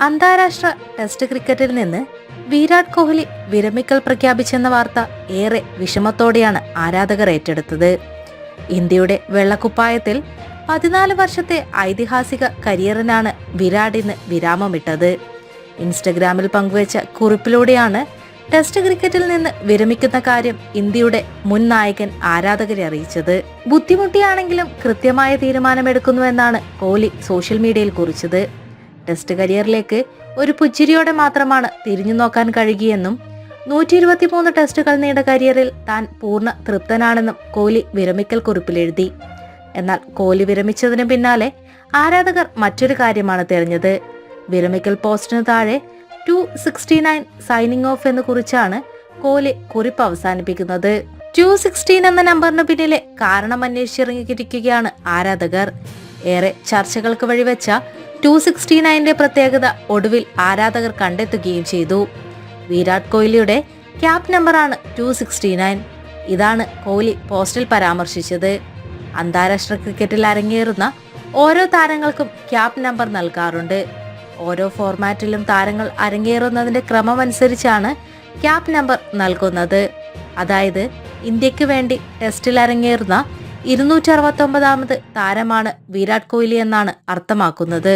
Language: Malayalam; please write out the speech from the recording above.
അന്താരാഷ്ട്ര ടെസ്റ്റ് ക്രിക്കറ്റിൽ നിന്ന് വിരാട് കോഹ്ലി വിരമിക്കൽ പ്രഖ്യാപിച്ചെന്ന വാർത്ത ഏറെ വിഷമത്തോടെയാണ് ആരാധകർ ഏറ്റെടുത്തത്. ഇന്ത്യയുടെ വെള്ളക്കുപ്പായത്തിൽ 14 വർഷത്തെ ഐതിഹാസിക കരിയറിനാണ് വിരാട് ഇന്ന് വിരാമമിട്ടത്. ഇൻസ്റ്റഗ്രാമിൽ പങ്കുവച്ച കുറിപ്പിലൂടെയാണ് ടെസ്റ്റ് ക്രിക്കറ്റിൽ നിന്ന് വിരമിക്കുന്ന കാര്യം ഇന്ത്യയുടെ മുൻ നായകൻ ആരാധകരെ അറിയിച്ചത്. ബുദ്ധിമുട്ടിയാണെങ്കിലും കൃത്യമായ തീരുമാനമെടുക്കുന്നുവെന്നാണ് കോഹ്ലി സോഷ്യൽ മീഡിയയിൽ കുറിച്ചത്. ടെസ്റ്റ് കരിയറിലേക്ക് ഒരു പുഞ്ചിരിയോടെ മാത്രമാണ് തിരിഞ്ഞു നോക്കാൻ കഴിയുകയെന്നും 123 ടെസ്റ്റുകൾ നീണ്ട കരിയറിൽ താൻ പൂർണ്ണ തൃപ്തനാണെന്നും കോഹ്ലി വിരമിക്കൽ കുറിപ്പിലെഴുതി. എന്നാൽ കോഹ്ലി വിരമിച്ചതിന് പിന്നാലെ ആരാധകർ മറ്റൊരു കാര്യമാണ് തെരഞ്ഞത്. വിരമിക്കൽ പോസ്റ്റിന് താഴെ 269 സൈനിങ് ഓഫ് എന്ന് കുറിച്ചാണ് കോഹ്ലി കുറിപ്പ് അവസാനിപ്പിക്കുന്നത്. 216 എന്ന നമ്പറിന് പിന്നിലെ കാരണം അന്വേഷിച്ചിറങ്ങിയിരിക്കുകയാണ് ആരാധകർ. ഏറെ ചർച്ചകൾക്ക് വഴിവെച്ച 269ന്റെ പ്രത്യേകത ഒടുവിൽ ആരാധകർ കണ്ടെത്തുകയും ചെയ്തു. വിരാട് കോഹ്ലിയുടെ ക്യാപ് നമ്പറാണ് 269. ഇതാണ് കോഹ്ലി പോസ്റ്റിൽ പരാമർശിച്ചത്. അന്താരാഷ്ട്ര ക്രിക്കറ്റിൽ അരങ്ങേറുന്ന ഓരോ താരങ്ങൾക്കും ക്യാപ് നമ്പർ നൽകാറുണ്ട്. ഓരോ ഫോർമാറ്റിലും താരങ്ങൾ അരങ്ങേറുന്നതിന്റെ ക്രമമനുസരിച്ചാണ് ക്യാപ് നമ്പർ നൽകുന്നത്. അതായത് ഇന്ത്യക്ക് വേണ്ടി ടെസ്റ്റിൽ അരങ്ങേറുന്ന 269ാമത് താരമാണ് വിരാട് കോഹ്ലി എന്നാണ് അർത്ഥമാക്കുന്നത്.